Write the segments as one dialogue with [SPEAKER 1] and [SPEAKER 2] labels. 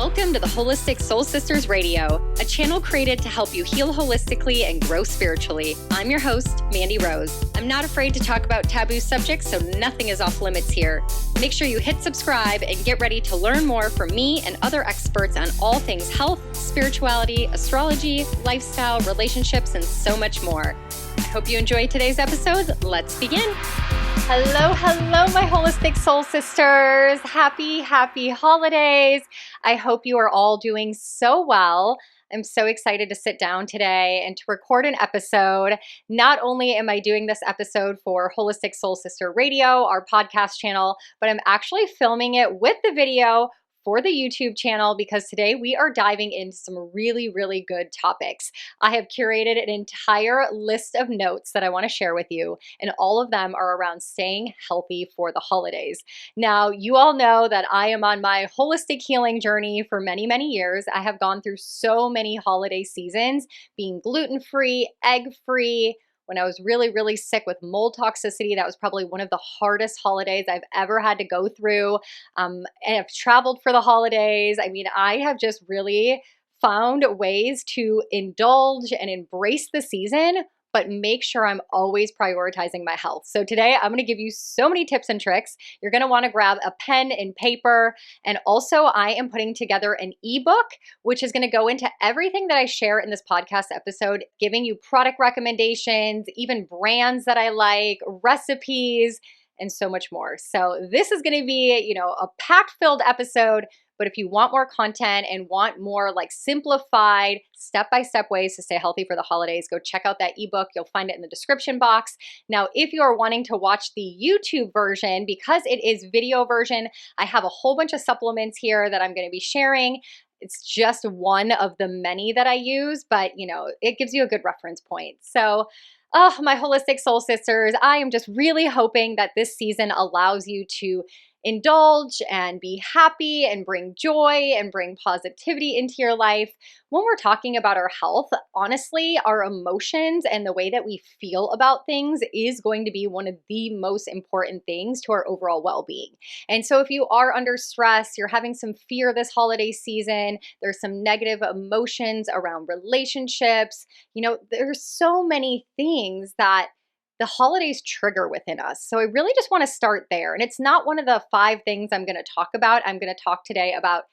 [SPEAKER 1] Welcome to the Holistic Soul Sisters Radio, a channel created to help you heal holistically and grow spiritually. I'm your host, Mandi Rose. I'm not afraid to talk about taboo subjects, so nothing is off limits here. Make sure you hit subscribe and get ready to learn more from me and other experts on all things health, spirituality, astrology, lifestyle, relationships, and so much more. I hope you enjoyed today's episode. Let's begin. Hello, my holistic soul sisters. Happy holidays. I hope you are all doing so well. I'm so excited to sit down today and to record an episode. Not only am I doing this episode for Holistic Soul Sister Radio, our podcast channel, but I'm actually filming it with the video for the YouTube channel because today we are diving into some really good topics. I have curated an entire list of notes that I want to share with you, and all of them are around staying healthy for the holidays. Now, you all know that I am on my holistic healing journey for many years. I have gone through so many holiday seasons, being gluten-free, egg-free. When I was really sick with mold toxicity, that was probably one of the hardest holidays I've ever had to go through. And I've traveled for the holidays. I mean, I have just really found ways to indulge and embrace the season, but make sure I'm always prioritizing my health. So today I'm gonna give you so many tips and tricks. You're gonna wanna grab a pen and paper. And also I am putting together an ebook, which is gonna go into everything that I share in this podcast episode, giving you product recommendations, even brands that I like, recipes, and so much more. So this is gonna be, a packed-filled episode. But if you want more content and want more like simplified step-by-step ways to stay healthy for the holidays, go check out that ebook. You'll find it in the description box. Now, if you are wanting to watch the YouTube version, because it is video version, I have a whole bunch of supplements here that I'm going to be sharing. It's just one of the many that I use, but it gives you a good reference point. So, oh, my holistic soul sisters, I am just really hoping that this season allows you to indulge and be happy and bring joy and bring positivity into your life. When we're talking about our health, honestly, our emotions and the way that we feel about things is going to be one of the most important things to our overall well-being. And so if you are under stress, you're having some fear this holiday season, there's some negative emotions around relationships, there's so many things that the holidays trigger within us. So I really just want to start there. And it's not one of the 5 things I'm going to talk about. I'm going to talk today about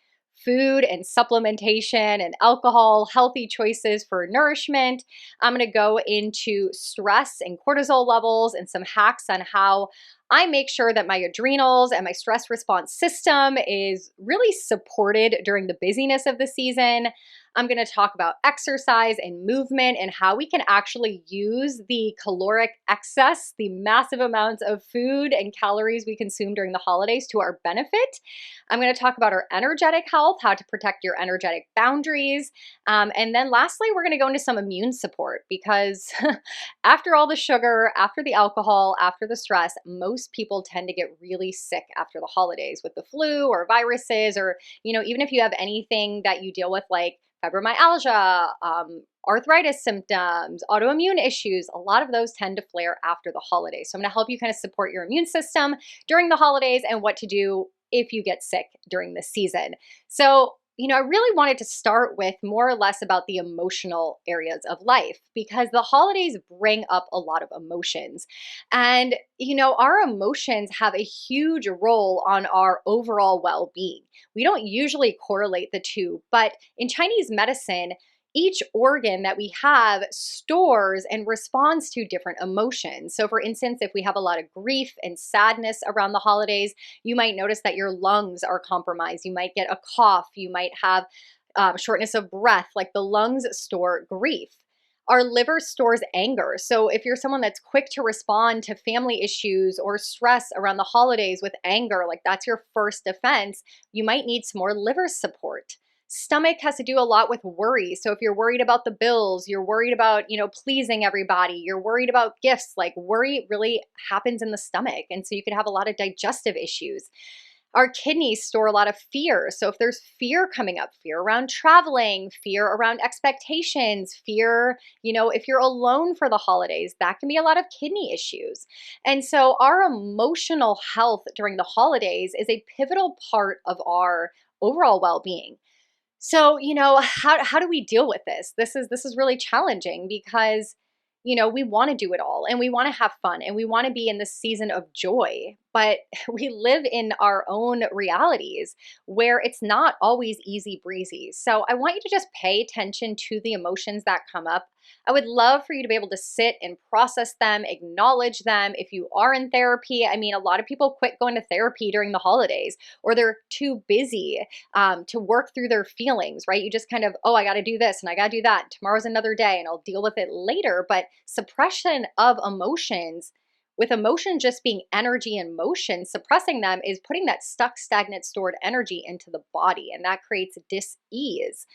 [SPEAKER 1] food and supplementation and alcohol, healthy choices for nourishment. I'm going to go into stress and cortisol levels and some hacks on how I make sure that my adrenals and my stress response system is really supported during the busyness of the season. I'm going to talk about exercise and movement and how we can actually use the caloric excess, the massive amounts of food and calories we consume during the holidays to our benefit. I'm going to talk about our energetic health, how to protect your energetic boundaries. And then lastly, we're going to go into some immune support because after all the sugar, after the alcohol, after the stress, most people tend to get really sick after the holidays with the flu or viruses or, even if you have anything that you deal with like fibromyalgia, arthritis symptoms, autoimmune issues, a lot of those tend to flare after the holidays. So I'm going to help you kind of support your immune system during the holidays and what to do if you get sick during the season. So I really wanted to start with more or less about the emotional areas of life because the holidays bring up a lot of emotions. And, our emotions have a huge role on our overall well-being. We don't usually correlate the two, but in Chinese medicine, each organ that we have stores and responds to different emotions. So for instance, if we have a lot of grief and sadness around the holidays, you might notice that your lungs are compromised. You might get a cough. You might have shortness of breath, like the lungs store grief. Our liver stores anger. So if you're someone that's quick to respond to family issues or stress around the holidays with anger, like that's your first defense, you might need some more liver support. Stomach has to do a lot with worry. So if you're worried about the bills, you're worried about, pleasing everybody, you're worried about gifts, like worry really happens in the stomach. And so you could have a lot of digestive issues. Our kidneys store a lot of fear. So if there's fear coming up, fear around traveling, fear around expectations, fear, if you're alone for the holidays, that can be a lot of kidney issues. And so our emotional health during the holidays is a pivotal part of our overall well-being. So, how do we deal with this? This is really challenging because, we want to do it all and we want to have fun and we want to be in this season of joy, but we live in our own realities where it's not always easy breezy. So, I want you to just pay attention to the emotions that come up. I would love for you to be able to sit and process them, acknowledge them. If you are in therapy, I mean, a lot of people quit going to therapy during the holidays or they're too busy to work through their feelings, right? You just kind of, oh, I got to do this and I got to do that. Tomorrow's another day and I'll deal with it later. But suppression of emotions, with emotion just being energy and motion, suppressing them is putting that stuck, stagnant, stored energy into the body. And that creates dis-ease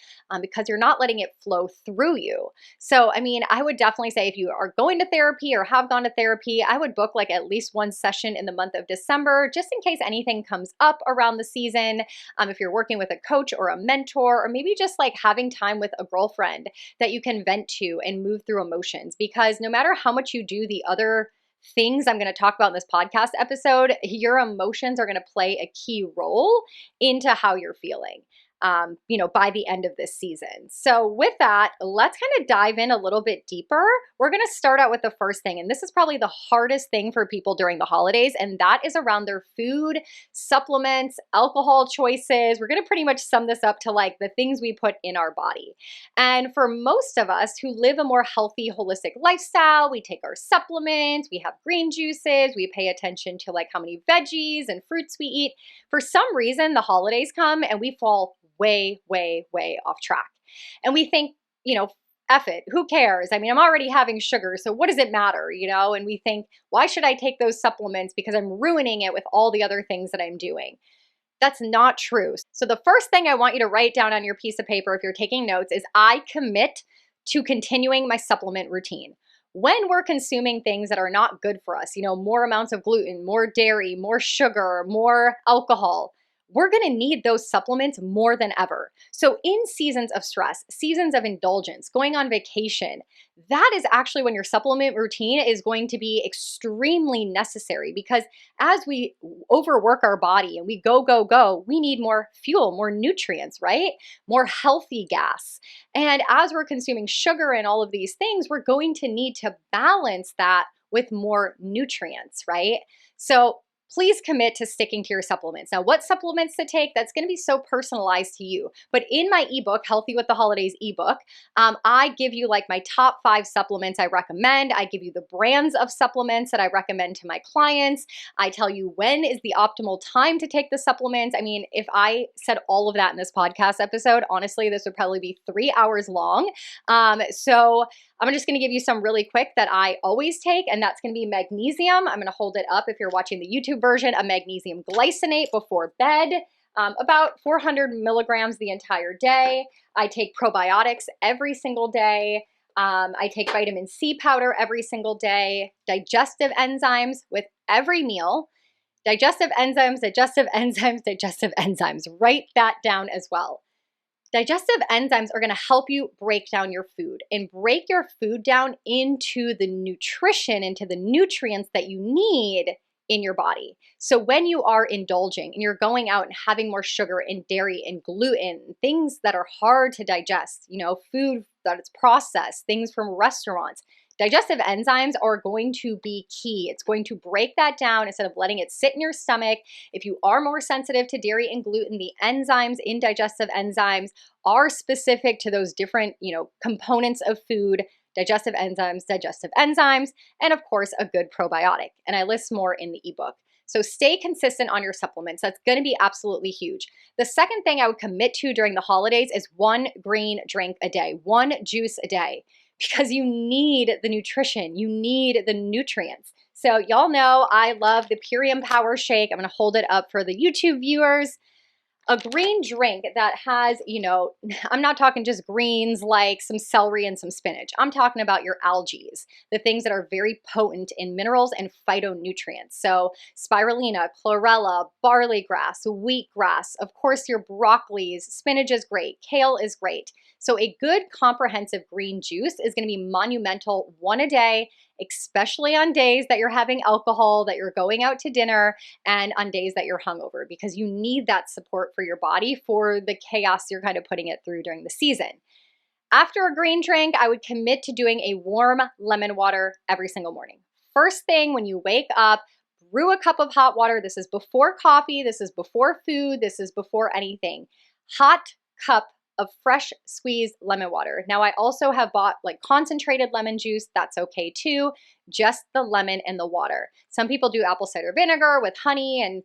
[SPEAKER 1] because you're not letting it flow through you. So, I mean, I would definitely say if you are going to therapy or have gone to therapy, I would book like at least one session in the month of December, just in case anything comes up around the season. If you're working with a coach or a mentor, or maybe just like having time with a girlfriend that you can vent to and move through emotions, because no matter how much you do the other things I'm going to talk about in this podcast episode, your emotions are going to play a key role into how you're feeling. By the end of this season. So with that, let's kind of dive in a little bit deeper. We're going to start out with the first thing, and this is probably the hardest thing for people during the holidays, and that is around their food, supplements, alcohol choices. We're going to pretty much sum this up to like the things we put in our body. And for most of us who live a more healthy, holistic lifestyle, we take our supplements, we have green juices, we pay attention to like how many veggies and fruits we eat. For some reason, the holidays come and we fall way, way, way off track. And we think, F it, who cares? I mean, I'm already having sugar, so what does it matter, And we think, why should I take those supplements because I'm ruining it with all the other things that I'm doing? That's not true. So the first thing I want you to write down on your piece of paper if you're taking notes is I commit to continuing my supplement routine. When we're consuming things that are not good for us, more amounts of gluten, more dairy, more sugar, more alcohol, we're going to need those supplements more than ever. So in seasons of stress, seasons of indulgence, going on vacation, that is actually when your supplement routine is going to be extremely necessary, because as we overwork our body and we go, we need more fuel, more nutrients, right? More healthy gas. And as we're consuming sugar and all of these things, we're going to need to balance that with more nutrients, right? So please commit to sticking to your supplements. Now, what supplements to take, that's going to be so personalized to you. But in my ebook, Healthy with the Holidays ebook, I give you like my top 5 supplements I recommend. I give you the brands of supplements that I recommend to my clients. I tell you when is the optimal time to take the supplements. I mean, if I said all of that in this podcast episode, honestly, this would probably be 3 hours long. So I'm just going to give you some really quick that I always take, and that's going to be magnesium. I'm going to hold it up if you're watching the YouTube version, a magnesium glycinate before bed, about 400 milligrams the entire day. I take probiotics every single day. I take vitamin C powder every single day, digestive enzymes with every meal. Digestive enzymes, digestive enzymes, digestive enzymes. Write that down as well. Digestive enzymes are going to help you break down your food and break your food down into the nutrition, into the nutrients that you need in your body. So when you are indulging and you're going out and having more sugar and dairy and gluten, things that are hard to digest, food that is processed, things from restaurants, digestive enzymes are going to be key. It's going to break that down instead of letting it sit in your stomach. If you are more sensitive to dairy and gluten, the enzymes in digestive enzymes are specific to those different, components of food. Digestive enzymes, and of course, a good probiotic. And I list more in the ebook. So stay consistent on your supplements. That's going to be absolutely huge. The second thing I would commit to during the holidays is 1 green drink a day, 1 juice a day, because you need the nutrition, you need the nutrients. So y'all know I love the Purium Power Shake. I'm going to hold it up for the YouTube viewers. A green drink that has, I'm not talking just greens like some celery and some spinach. I'm talking about your algae, the things that are very potent in minerals and phytonutrients. So spirulina, chlorella, barley grass, wheatgrass, of course your broccolis, spinach is great, kale is great. So a good comprehensive green juice is going to be monumental, 1 a day. especially on days that you're having alcohol, that you're going out to dinner, and on days that you're hungover, because you need that support for your body for the chaos you're kind of putting it through during the season. After a green drink, I would commit to doing a warm lemon water every single morning. First thing when you wake up, brew a cup of hot water. This is before coffee, this is before food, this is before anything. Hot cup of fresh squeezed lemon water. Now I also have bought like concentrated lemon juice. That's okay too. Just the lemon and the water. Some people do apple cider vinegar with honey, and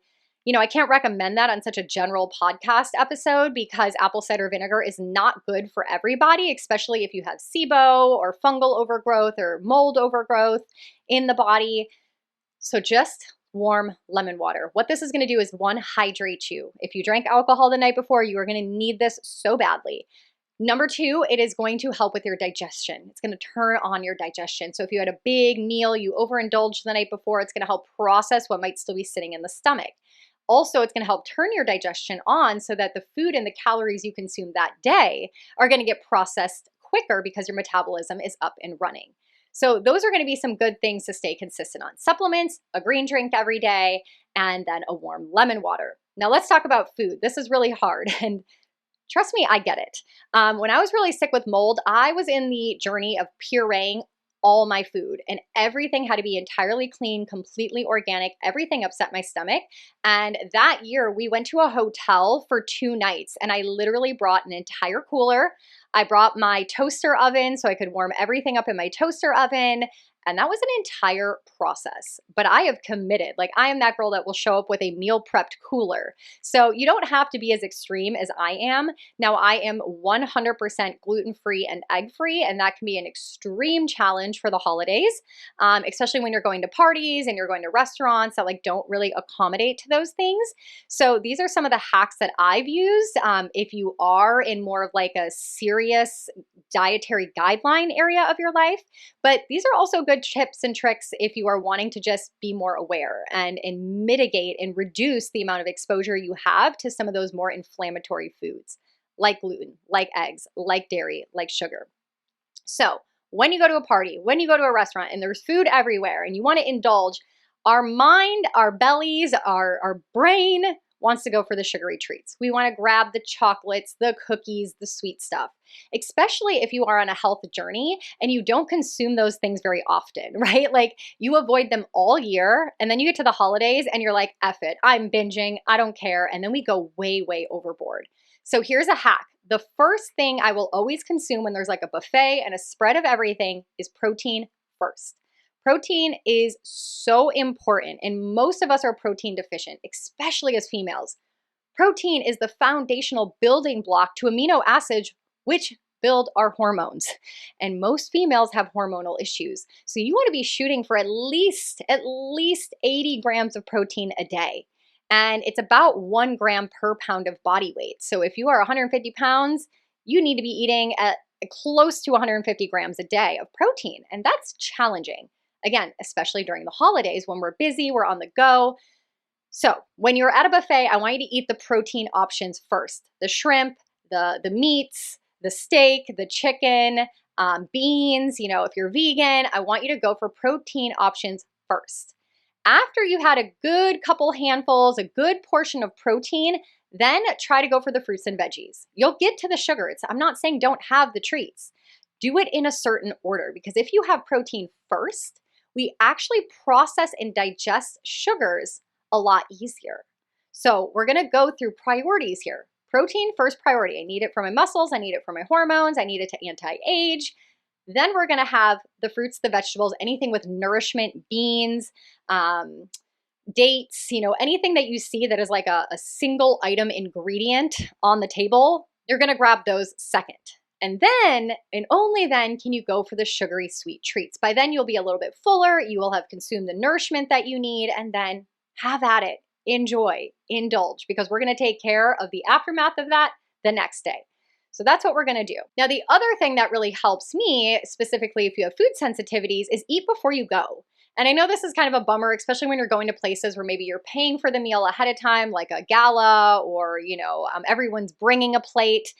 [SPEAKER 1] I can't recommend that on such a general podcast episode because apple cider vinegar is not good for everybody, especially if you have SIBO or fungal overgrowth or mold overgrowth in the body. So just warm lemon water. What this is going to do is, one, hydrate you. If you drank alcohol the night before, you are going to need this so badly. Number two, it is going to help with your digestion. It's going to turn on your digestion. So if you had a big meal, you overindulged the night before, it's going to help process what might still be sitting in the stomach. Also, it's going to help turn your digestion on so that the food and the calories you consume that day are going to get processed quicker because your metabolism is up and running. So those are going to be some good things to stay consistent on. Supplements, a green drink every day, and then a warm lemon water. Now let's talk about food. This is really hard, and trust me, I get it. When I was really sick with mold, I was in the journey of pureeing all my food, and everything had to be entirely clean, completely organic. Everything upset my stomach. And that year we went to a hotel for 2 nights, and I literally brought an entire cooler. I brought my toaster oven so I could warm everything up in my toaster oven. And that was an entire process, but I have committed. Like, I am that girl that will show up with a meal prepped cooler. So you don't have to be as extreme as I am. Now, I am 100% gluten-free and egg-free, and that can be an extreme challenge for the holidays, especially when you're going to parties and you're going to restaurants that don't really accommodate to those things. So these are some of the hacks that I've used. If you are in more of a serious dietary guideline area of your life, but these are also good tips and tricks if you are wanting to just be more aware and mitigate and reduce the amount of exposure you have to some of those more inflammatory foods like gluten, like eggs, like dairy, like sugar. So when you go to a party, when you go to a restaurant and there's food everywhere and you want to indulge, our mind, our bellies, our brain wants to go for the sugary treats. We want to grab the chocolates, the cookies, the sweet stuff, especially if you are on a health journey and you don't consume those things very often, right? You avoid them all year, and then you get to the holidays and you're like, F it, I'm binging, I don't care. And then we go way, way overboard. So here's a hack. The first thing I will always consume when there's a buffet and a spread of everything is protein first. Protein is so important, and most of us are protein deficient, especially as females. Protein is the foundational building block to amino acids, which build our hormones. And most females have hormonal issues. So you want to be shooting for at least 80 grams of protein a day. And it's about 1 gram per pound of body weight. So if you are 150 pounds, you need to be eating at close to 150 grams a day of protein. And that's challenging. Again, especially during the holidays when we're busy, we're on the go. So when you're at a buffet, I want you to eat the protein options first. The shrimp, the meats, the steak, the chicken, beans. If you're vegan, I want you to go for protein options first. After you had a good couple handfuls, a good portion of protein, then try to go for the fruits and veggies. You'll get to the sugar. I'm not saying don't have the treats. Do it in a certain order, because if you have protein first, we actually process and digest sugars a lot easier. So we're going to go through priorities here. Protein, first priority. I need it for my muscles. I need it for my hormones. I need it to anti-age. Then we're going to have the fruits, the vegetables, anything with nourishment, beans, dates, anything that you see that is a single item ingredient on the table, you're going to grab those second. And then, and only then, can you go for the sugary sweet treats. By then, you'll be a little bit fuller. You will have consumed the nourishment that you need, and then have at it. Enjoy, indulge, because we're going to take care of the aftermath of that the next day. So that's what we're going to do. Now, the other thing that really helps me, specifically if you have food sensitivities, is eat before you go. And I know this is kind of a bummer, especially when you're going to places where maybe you're paying for the meal ahead of time, like a gala, or, everyone's bringing a plate.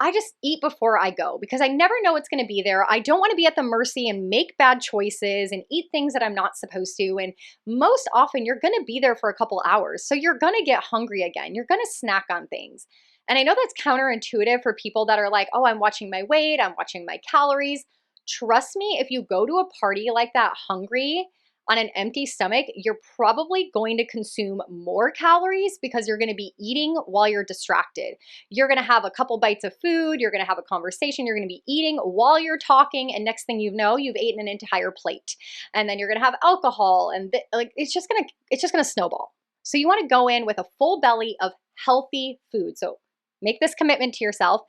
[SPEAKER 2] I just eat before I go because I never know what's going to be there. I don't want to be at the mercy and make bad choices and eat things that I'm not supposed to. And most often you're going to be there for a couple hours. So you're going to get hungry again. You're going to snack on things. And I know that's counterintuitive for people that are like, oh, I'm watching my weight, I'm watching my calories. Trust me, if you go to a party like that hungry on an empty stomach, you're probably going to consume more calories because you're going to be eating while you're distracted. You're going to have a couple bites of food, you're going to have a conversation, you're going to be eating while you're talking, and next thing you know, you've eaten an entire plate. And then you're going to have alcohol, and it's just going to snowball. So you want to go in with a full belly of healthy food. So make this commitment to yourself.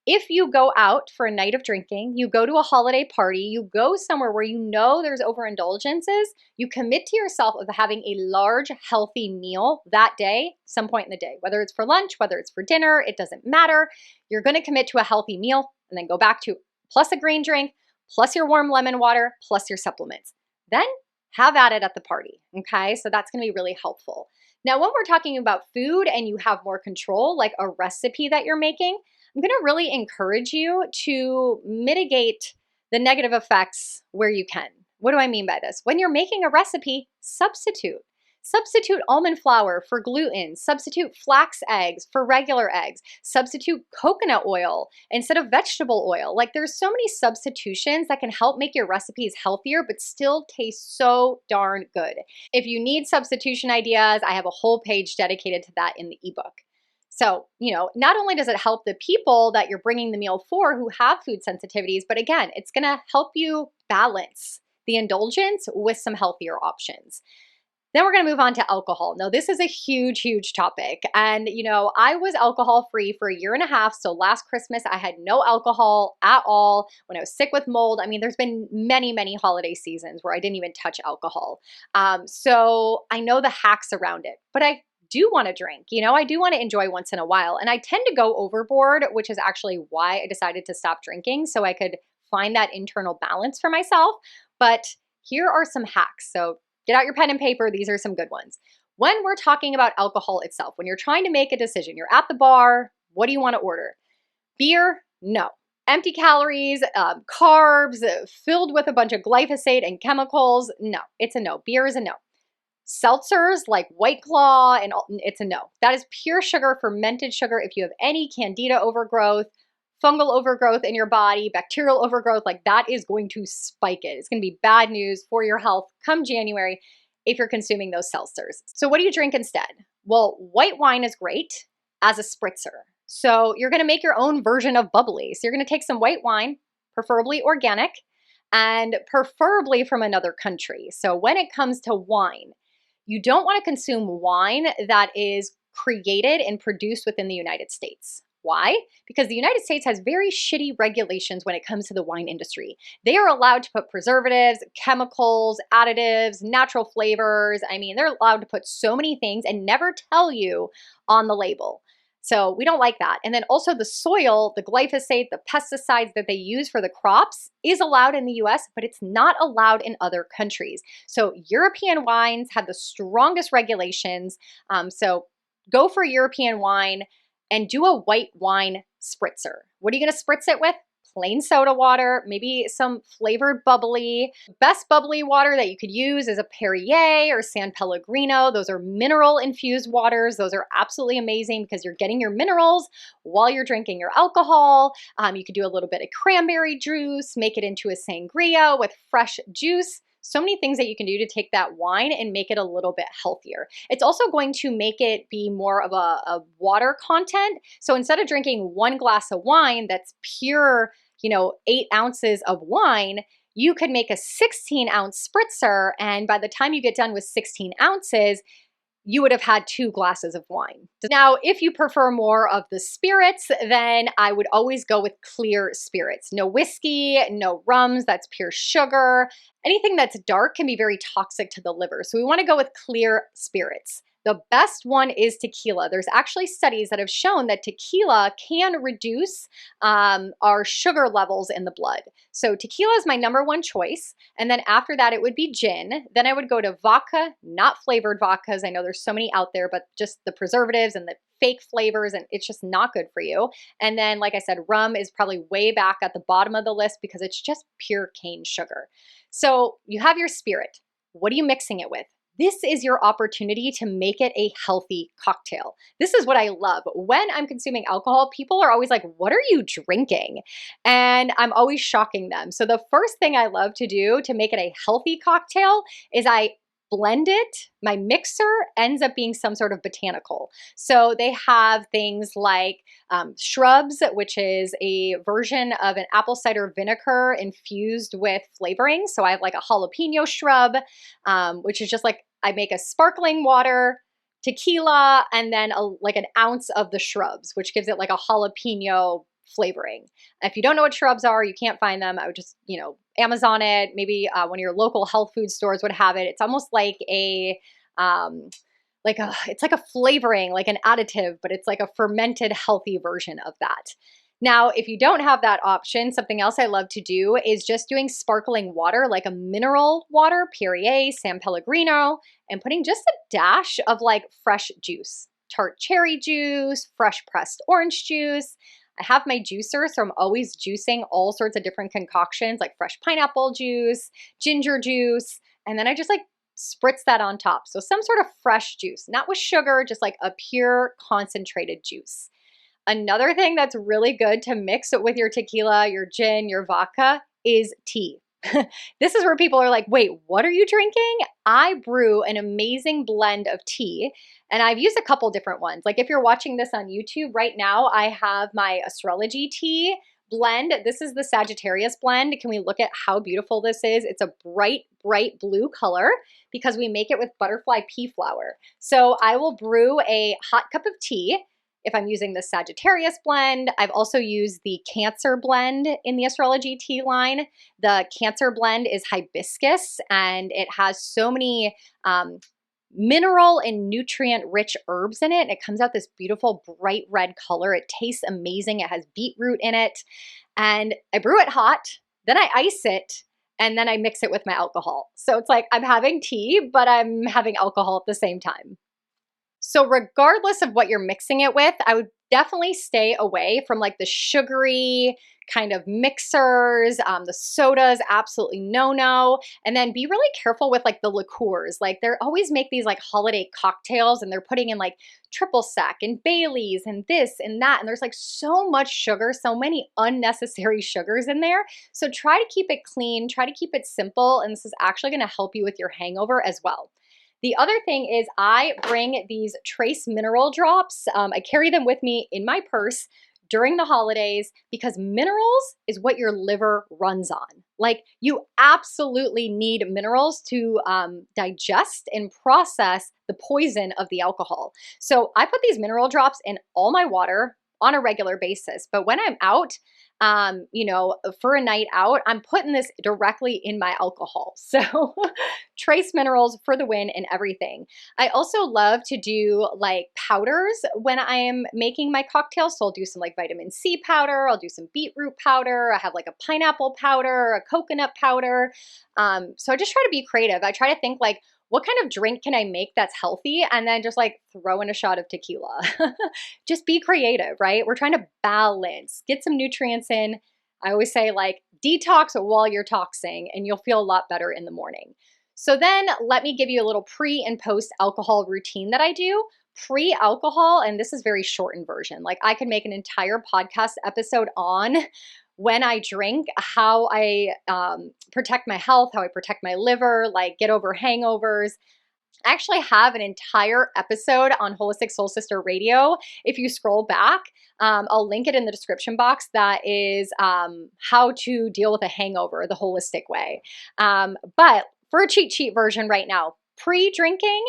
[SPEAKER 2] If you go out for a night of drinking, you go to a holiday party, you go somewhere where you know there's overindulgences, you commit to yourself of having a large, healthy meal that day, some point in the day, whether it's for lunch, whether it's for dinner, it doesn't matter. You're going to commit to a healthy meal and then go back to plus a green drink, plus your warm lemon water, plus your supplements. Then have at it at the party, okay? So that's going to be really helpful. Now, when we're talking about food and you have more control, like a recipe that you're making, I'm going to really encourage you to mitigate the negative effects where you can. What do I mean by this? When you're making a recipe, substitute. Substitute almond flour for gluten. Substitute flax eggs for regular eggs. Substitute coconut oil instead of vegetable oil. Like there's so many substitutions that can help make your recipes healthier but still taste so darn good. If you need substitution ideas, I have a whole page dedicated to that in the ebook. So, not only does it help the people that you're bringing the meal for who have food sensitivities, but again, it's going to help you balance the indulgence with some healthier options. Then we're going to move on to alcohol. Now, this is a huge, huge topic. And, I was alcohol free for a year and a half. So last Christmas, I had no alcohol at all. When I was sick with mold, there's been many, many holiday seasons where I didn't even touch alcohol. So I know the hacks around it, but I do want to drink. I do want to enjoy once in a while. And I tend to go overboard, which is actually why I decided to stop drinking so I could find that internal balance for myself. But here are some hacks. So get out your pen and paper. These are some good ones. When we're talking about alcohol itself, when you're trying to make a decision, you're at the bar, what do you want to order? Beer? No. Empty calories, carbs, filled with a bunch of glyphosate and chemicals? No, it's a no. Beer is a no. Seltzers like White Claw, and it's a no. That is pure sugar, fermented sugar. If you have any candida overgrowth, fungal overgrowth in your body, bacterial overgrowth, like that is going to spike it. It's going to be bad news for your health come January if you're consuming those seltzers. So what do you drink instead? Well, white wine is great as a spritzer. So you're going to make your own version of bubbly. So you're going to take some white wine, preferably organic, and preferably from another country. So when it comes to wine, you don't want to consume wine that is created and produced within the United States. Why? Because the United States has very shitty regulations when it comes to the wine industry. They are allowed to put preservatives, chemicals, additives, natural flavors. They're allowed to put so many things and never tell you on the label. So we don't like that. And then also the soil, the glyphosate, the pesticides that they use for the crops is allowed in the US, but it's not allowed in other countries. So European wines have the strongest regulations. So go for European wine and do a white wine spritzer. What are you going to spritz it with? Plain soda water, maybe some flavored bubbly. Best bubbly water that you could use is a Perrier or San Pellegrino. Those are mineral infused waters. Those are absolutely amazing because you're getting your minerals while you're drinking your alcohol. You could do a little bit of cranberry juice, make it into a sangria with fresh juice. So many things that you can do to take that wine and make it a little bit healthier. It's also going to make it be more of a water content. So instead of drinking one glass of wine that's pure, 8 ounces of wine, you could make a 16-ounce spritzer. And by the time you get done with 16 ounces, you would have had 2 glasses of wine. Now, if you prefer more of the spirits, then I would always go with clear spirits. No whiskey, no rums, that's pure sugar. Anything that's dark can be very toxic to the liver. So we want to go with clear spirits. The best one is tequila. There's actually studies that have shown that tequila can reduce our sugar levels in the blood. So tequila is my number one choice. And then after that, it would be gin. Then I would go to vodka, not flavored vodkas. I know there's so many out there, but just the preservatives and the fake flavors, and it's just not good for you. And then, like I said, rum is probably way back at the bottom of the list because it's just pure cane sugar. So you have your spirit. What are you mixing it with? This is your opportunity to make it a healthy cocktail. This is what I love. When I'm consuming alcohol, people are always like, what are you drinking? And I'm always shocking them. So the first thing I love to do to make it a healthy cocktail is I blend it. My mixer ends up being some sort of botanical. So they have things like shrubs, which is a version of an apple cider vinegar infused with flavoring. So I have like a jalapeno shrub, which is just like I make a sparkling water, tequila, and then like an ounce of the shrubs, which gives it like a jalapeno flavoring. If you don't know what shrubs are, you can't find them, I would just, Amazon it. Maybe one of your local health food stores would have it. It's almost like it's like a flavoring, like an additive, but it's like a fermented healthy version of that. Now, if you don't have that option, something else I love to do is just doing sparkling water, like a mineral water, Perrier, San Pellegrino, and putting just a dash of like fresh juice, tart cherry juice, fresh pressed orange juice. I have my juicer, so I'm always juicing all sorts of different concoctions like fresh pineapple juice, ginger juice, and then I just like spritz that on top. So some sort of fresh juice, not with sugar, just like a pure concentrated juice. Another thing that's really good to mix with your tequila, your gin, your vodka is tea. This is where people are like, wait, what are you drinking? I brew an amazing blend of tea, and I've used a couple different ones. Like if you're watching this on YouTube right now, I have my astrology tea blend. This is the Sagittarius blend. Can we look at how beautiful this is? It's a bright, bright blue color because we make it with butterfly pea flower. So I will brew a hot cup of tea. If I'm using the Sagittarius blend, I've also used the Cancer blend in the astrology tea line. The Cancer blend is hibiscus, and it has so many mineral and nutrient-rich herbs in it. And it comes out this beautiful bright red color. It tastes amazing. It has beetroot in it. And I brew it hot, then I ice it, and then I mix it with my alcohol. So it's like I'm having tea, but I'm having alcohol at the same time. So regardless of what you're mixing it with, I would definitely stay away from like the sugary kind of mixers, the sodas, absolutely no. And then be really careful with like the liqueurs. Like they always make these like holiday cocktails and they're putting in like triple sec and Baileys and this and that. And there's like so much sugar, so many unnecessary sugars in there. So try to keep it clean, try to keep it simple. And this is actually going to help you with your hangover as well. The other thing is I bring these trace mineral drops. I carry them with me in my purse during the holidays because minerals is what your liver runs on. Like you absolutely need minerals to digest and process the poison of the alcohol. So I put these mineral drops in all my water on a regular basis. But when I'm out, for a night out, I'm putting this directly in my alcohol. So trace minerals for the win and everything. I also love to do like powders when I'm making my cocktails. So I'll do some like vitamin C powder. I'll do some beetroot powder. I have like a pineapple powder, a coconut powder. So I just try to be creative. I try to think like, what kind of drink can I make that's healthy? And then just like throw in a shot of tequila. Just be creative, right? We're trying to balance, get some nutrients in. I always say like detox while you're toxing and you'll feel a lot better in the morning. So then let me give you a little pre and post alcohol routine that I do. Pre-alcohol, and this is very shortened version. Like I could make an entire podcast episode on when I drink, how I protect my health, how I protect my liver, like get over hangovers. I actually have an entire episode on Holistic Soul Sister Radio. If you scroll back, I'll link it in the description box. That is how to deal with a hangover the holistic way. But for a cheat sheet version right now, pre-drinking,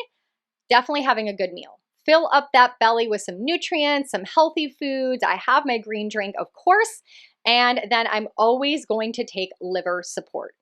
[SPEAKER 2] definitely having a good meal. Fill up that belly with some nutrients, some healthy foods. I have my green drink, of course. And then I'm always going to take liver support.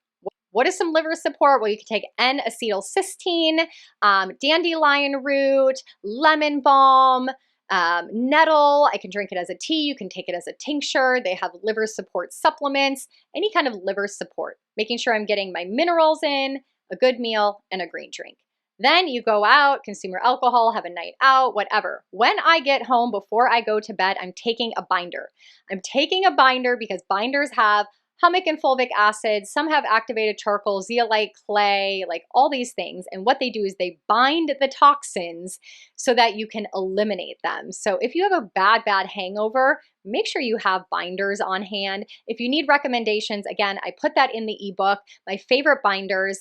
[SPEAKER 2] What is some liver support? Well, you can take N-acetylcysteine, dandelion root, lemon balm, nettle. I can drink it as a tea. You can take it as a tincture. They have liver support supplements, any kind of liver support, making sure I'm getting my minerals in, a good meal, and a green drink. Then you go out, consume your alcohol, have a night out, whatever. When I get home before I go to bed, I'm taking a binder. I'm taking a binder because binders have humic and fulvic acid. Some have activated charcoal, zeolite, clay, like all these things. And what they do is they bind the toxins so that you can eliminate them. So if you have a bad hangover, make sure you have binders on hand. If you need recommendations, again, I put that in the ebook, my favorite binders.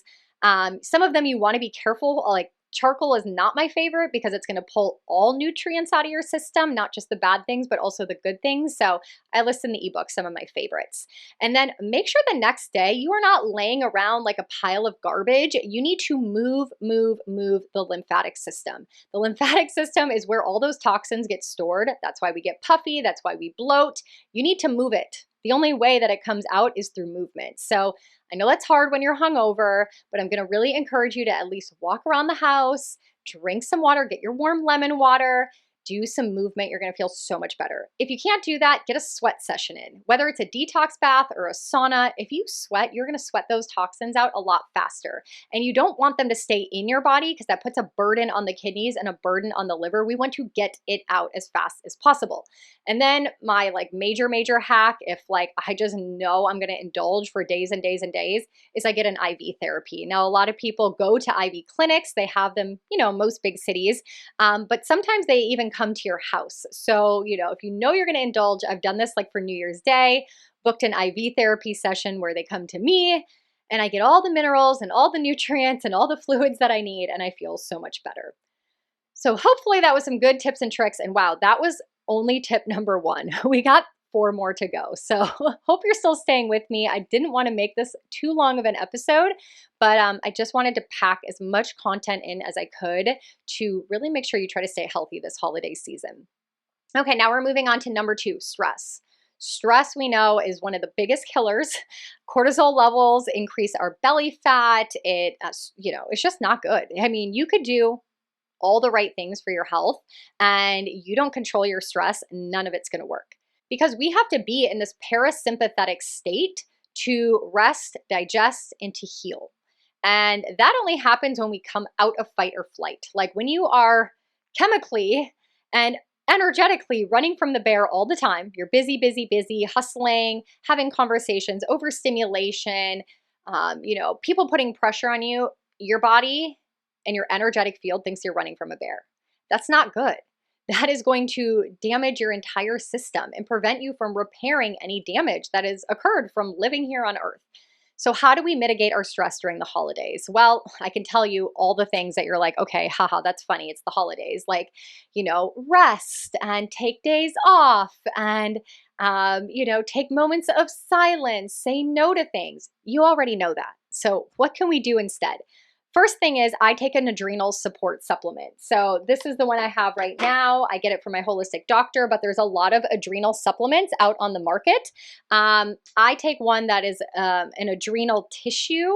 [SPEAKER 2] Some of them you want to be careful, like charcoal is not my favorite because it's going to pull all nutrients out of your system, not just the bad things, but also the good things. So I list in the ebook some of my favorites. And then make sure the next day you are not laying around like a pile of garbage. You need to move the lymphatic system. The lymphatic system is where all those toxins get stored. That's why we get puffy. That's why we bloat. You need to move it. The only way that it comes out is through movement. So I know that's hard when you're hungover, but I'm going to really encourage you to at least walk around the house, drink some water, get your warm lemon water, do some movement. You're going to feel so much better. If you can't do that, get a sweat session in. Whether it's a detox bath or a sauna, if you sweat, you're going to sweat those toxins out a lot faster. And you don't want them to stay in your body because that puts a burden on the kidneys and a burden on the liver. We want to get it out as fast as possible. And then my like major hack, if like I just know I'm going to indulge for days and days and days, is I get an IV therapy. Now, a lot of people go to IV clinics. They have them, most big cities, but sometimes they even come to your house. So, if you know you're going to indulge, I've done this like for New Year's Day, booked an IV therapy session where they come to me and I get all the minerals and all the nutrients and all the fluids that I need, and I feel so much better. So hopefully that was some good tips and tricks. And wow, that was only tip number 1. We got 4 more to go. So hope you're still staying with me. I didn't want to make this too long of an episode, but I just wanted to pack as much content in as I could to really make sure you try to stay healthy this holiday season. Okay, now we're moving on to number 2, stress. Stress, we know, is one of the biggest killers. Cortisol levels increase our belly fat. It's just not good. I mean, you could do all the right things for your health and you don't control your stress, none of it's going to work. Because we have to be in this parasympathetic state to rest, digest, and to heal. And that only happens when we come out of fight or flight. Like when you are chemically and energetically running from the bear all the time, you're busy, hustling, having conversations, overstimulation, people putting pressure on you, your body and your energetic field thinks you're running from a bear. That's not good. That is going to damage your entire system and prevent you from repairing any damage that has occurred from living here on Earth. So how do we mitigate our stress during the holidays? Well, I can tell you all the things that you're like, okay, haha, that's funny. It's the holidays. Like, rest and take days off and, take moments of silence, say no to things. You already know that. So what can we do instead? First thing is I take an adrenal support supplement. So this is the one I have right now. I get it from my holistic doctor, but there's a lot of adrenal supplements out on the market. I take one that is an adrenal tissue,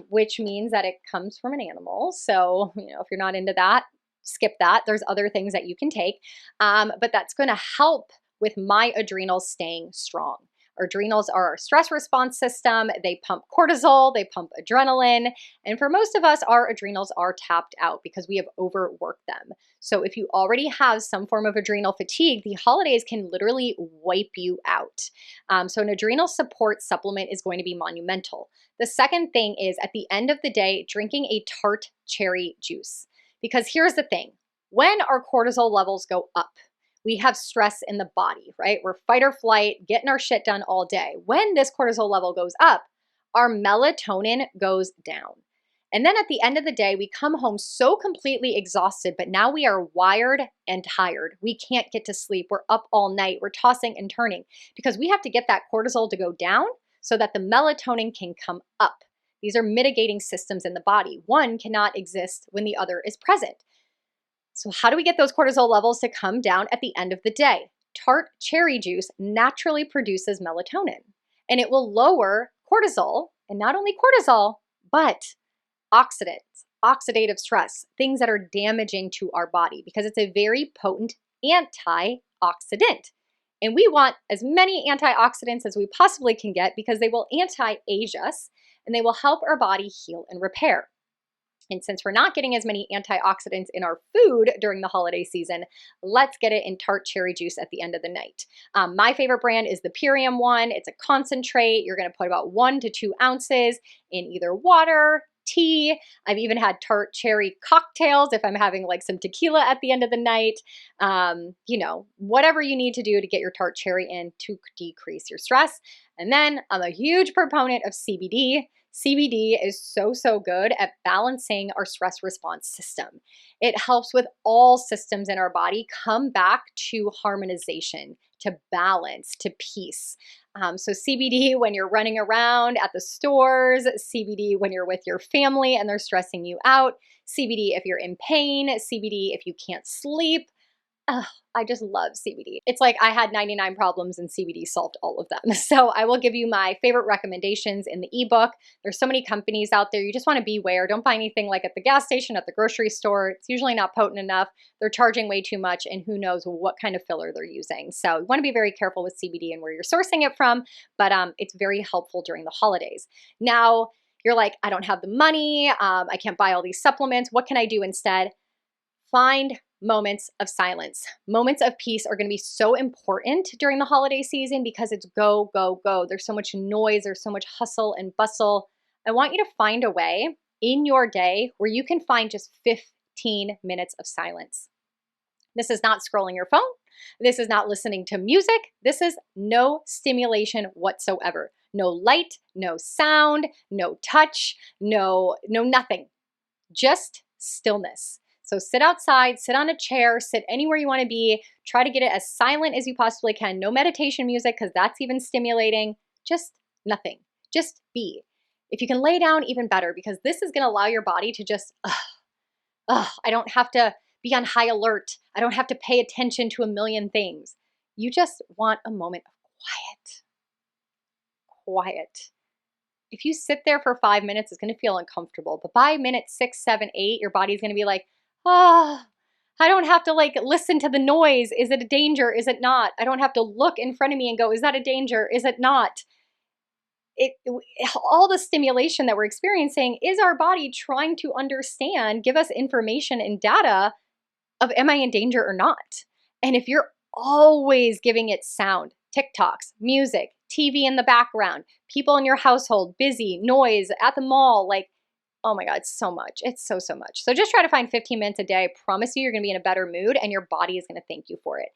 [SPEAKER 2] which means that it comes from an animal. So, if you're not into that, skip that. There's other things that you can take, but that's going to help with my adrenals staying strong. Our adrenals are our stress response system. They pump cortisol, they pump adrenaline. And for most of us, our adrenals are tapped out because we have overworked them. So if you already have some form of adrenal fatigue, the holidays can literally wipe you out. So an adrenal support supplement is going to be monumental. The second thing is at the end of the day, drinking a tart cherry juice. Because here's the thing, when our cortisol levels go up, we have stress in the body, right? We're fight or flight, getting our shit done all day. When this cortisol level goes up, our melatonin goes down. And then at the end of the day, we come home so completely exhausted, but now we are wired and tired. We can't get to sleep. We're up all night. We're tossing and turning because we have to get that cortisol to go down so that the melatonin can come up. These are mitigating systems in the body. One cannot exist when the other is present. So how do we get those cortisol levels to come down at the end of the day? Tart cherry juice naturally produces melatonin, and it will lower cortisol, and not only cortisol, but oxidants, oxidative stress, things that are damaging to our body because it's a very potent antioxidant. And we want as many antioxidants as we possibly can get because they will anti-age us and they will help our body heal and repair. And since we're not getting as many antioxidants in our food during the holiday season, let's get it in tart cherry juice at the end of the night. My favorite brand is the Purium one. It's a concentrate. You're going to put about 1 to 2 ounces in either water, tea. I've even had tart cherry cocktails if I'm having like some tequila at the end of the night. Whatever you need to do to get your tart cherry in to decrease your stress. And then I'm a huge proponent of CBD. CBD is so good at balancing our stress response system. It helps with all systems in our body come back to harmonization, to balance, to peace. So CBD when you're running around at the stores, CBD when you're with your family and they're stressing you out, CBD if you're in pain, CBD if you can't sleep. I just love CBD. It's like I had 99 problems and CBD solved all of them. So I will give you my favorite recommendations in the ebook. There's so many companies out there. You just want to beware. Don't buy anything like at the gas station, at the grocery store. It's usually not potent enough. They're charging way too much and who knows what kind of filler they're using. So you want to be very careful with CBD and where you're sourcing it from, but it's very helpful during the holidays. Now, you're like, I don't have the money. I can't buy all these supplements. What can I do instead? Find moments of silence. Moments of peace are going to be so important during the holiday season because it's go, go, go. There's so much noise. There's so much hustle and bustle. I want you to find a way in your day where you can find just 15 minutes of silence. This is not scrolling your phone. This is not listening to music. This is no stimulation whatsoever. No light, no sound, no touch, no nothing. Just stillness. So sit outside, sit on a chair, sit anywhere you want to be. Try to get it as silent as you possibly can. No meditation music because that's even stimulating. Just nothing. Just be. If you can lay down, even better because this is going to allow your body to just, I don't have to be on high alert. I don't have to pay attention to a million things. You just want a moment of quiet. If you sit there for 5 minutes, it's going to feel uncomfortable. But by minute 6, 7, 8, your body's going to be like, I don't have to listen to the noise. Is it a danger? Is it not? I don't have to look in front of me and go, is that a danger? Is it not? All the stimulation that we're experiencing is our body trying to understand, give us information and data of am I in danger or not? And if you're always giving it sound, TikToks, music, TV in the background, people in your household, busy, noise, at the mall, oh my God, it's so much. It's so much. So just try to find 15 minutes a day. I promise you, you're going to be in a better mood and your body is going to thank you for it.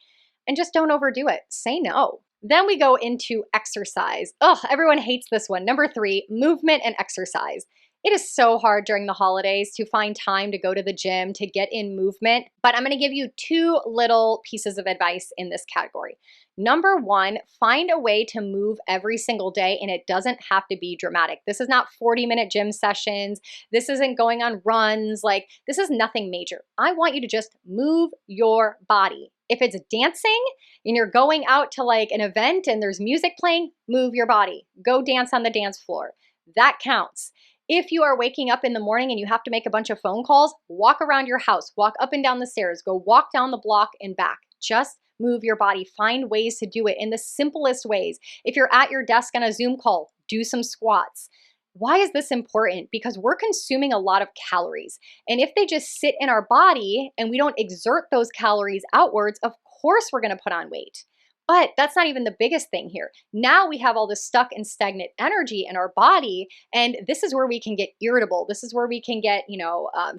[SPEAKER 2] And just don't overdo it. Say no. Then we go into exercise. Everyone hates this one. Number 3, movement and exercise. It is so hard during the holidays to find time to go to the gym, to get in movement, but I'm going to give you 2 little pieces of advice in this category. Number 1, find a way to move every single day and it doesn't have to be dramatic. This is not 40-minute gym sessions. This isn't going on runs. This is nothing major. I want you to just move your body. If it's dancing and you're going out to an event and there's music playing, move your body. Go dance on the dance floor. That counts. If you are waking up in the morning and you have to make a bunch of phone calls, walk around your house, walk up and down the stairs, go walk down the block and back. Just move your body. Find ways to do it in the simplest ways. If you're at your desk on a Zoom call, do some squats. Why is this important? Because we're consuming a lot of calories. And if they just sit in our body and we don't exert those calories outwards, of course we're going to put on weight. But that's not even the biggest thing here. Now we have all this stuck and stagnant energy in our body, and this is where we can get irritable. This is where we can get,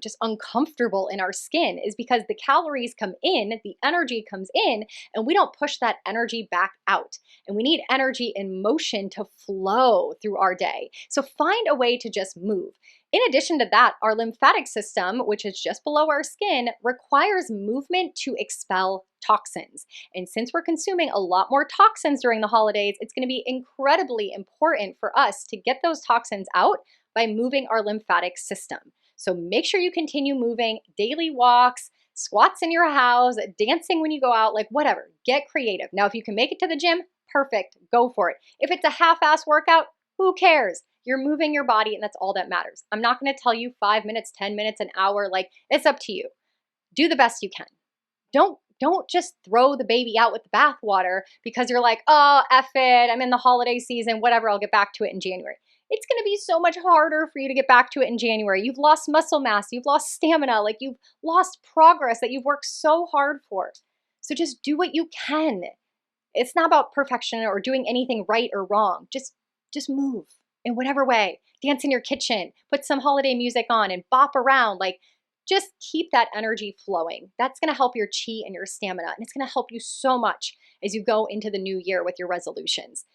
[SPEAKER 2] just uncomfortable in our skin, is because the calories come in, the energy comes in, and we don't push that energy back out. And we need energy and motion to flow through our day. So find a way to just move. In addition to that, our lymphatic system, which is just below our skin, requires movement to expel toxins. And since we're consuming a lot more toxins during the holidays, it's going to be incredibly important for us to get those toxins out by moving our lymphatic system. So make sure you continue moving, daily walks, squats in your house, dancing when you go out, whatever. Get creative. Now, if you can make it to the gym, perfect. Go for it. If it's a half-ass workout, who cares? You're moving your body and that's all that matters. I'm not going to tell you 5 minutes, 10 minutes, an hour. It's up to you. Do the best you can. Don't just throw the baby out with the bathwater because you're F it, I'm in the holiday season, whatever, I'll get back to it in January. it's going to be so much harder for you to get back to it in January. You've lost muscle mass, you've lost stamina, like you've lost progress that you've worked so hard for. So just do what you can. It's not about perfection or doing anything right or wrong. Just move in whatever way. Dance in your kitchen, put some holiday music on and bop around. Like just keep that energy flowing. That's going to help your chi and your stamina, and it's going to help you so much as you go into the new year with your resolutions.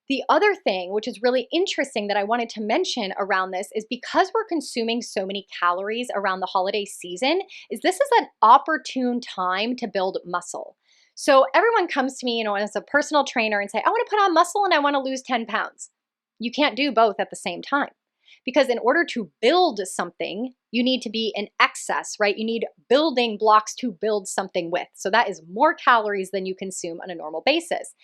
[SPEAKER 2] The other thing, which is really interesting that I wanted to mention around this, is because we're consuming so many calories around the holiday season, is this is an opportune time to build muscle. So everyone comes to me, as a personal trainer and say, I want to put on muscle and I want to lose 10 pounds. You can't do both at the same time. Because in order to build something, you need to be in excess, right? You need building blocks to build something with. So that is more calories than you consume on a normal basis.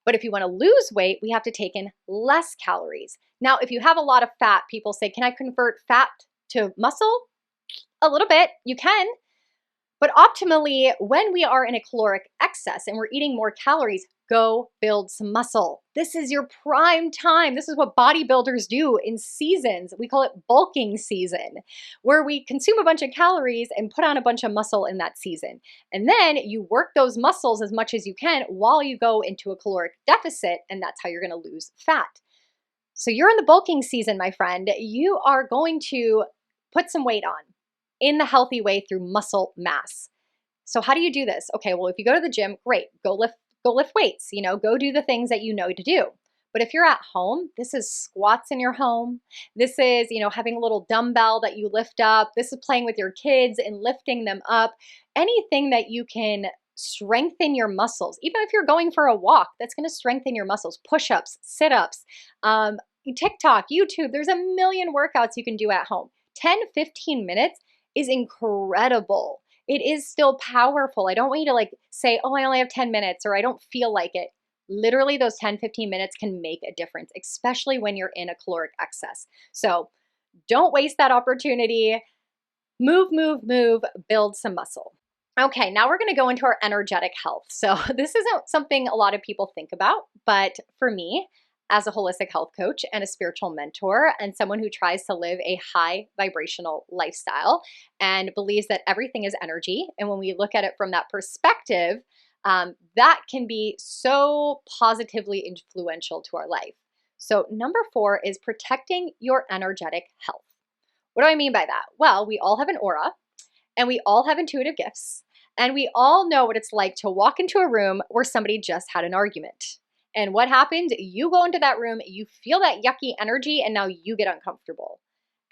[SPEAKER 2] But if you want to lose weight, we have to take in less calories. Now, if you have a lot of fat, people say, can I convert fat to muscle? A little bit, you can. But optimally, when we are in a caloric excess and we're eating more calories, go build some muscle. This is your prime time. This is what bodybuilders do in seasons. We call it bulking season, where we consume a bunch of calories and put on a bunch of muscle in that season. And then you work those muscles as much as you can while you go into a caloric deficit, and that's how you're going to lose fat. So you're in the bulking season, my friend. You are going to put some weight on in the healthy way through muscle mass. So how do you do this? Okay, well, if you go to the gym, great, go lift weights, go do the things that you know to do. But if you're at home, this is squats in your home. This is, having a little dumbbell that you lift up. This is playing with your kids and lifting them up. Anything that you can strengthen your muscles. Even if you're going for a walk, that's going to strengthen your muscles. Push-ups, sit-ups, TikTok, YouTube. There's a million workouts you can do at home. 10, 15 minutes is incredible. It is still powerful. I don't want you to say, oh, I only have 10 minutes or I don't feel like it. Literally those 10, 15 minutes can make a difference, especially when you're in a caloric excess. So don't waste that opportunity. Move, build some muscle. Okay, now we're going to go into our energetic health. So this isn't something a lot of people think about, but for me, as a holistic health coach and a spiritual mentor and someone who tries to live a high vibrational lifestyle and believes that everything is energy. And when we look at it from that perspective, that can be so positively influential to our life. So number 4 is protecting your energetic health. What do I mean by that? Well, we all have an aura and we all have intuitive gifts and we all know what it's like to walk into a room where somebody just had an argument. And what happens? You go into that room, you feel that yucky energy, and now you get uncomfortable.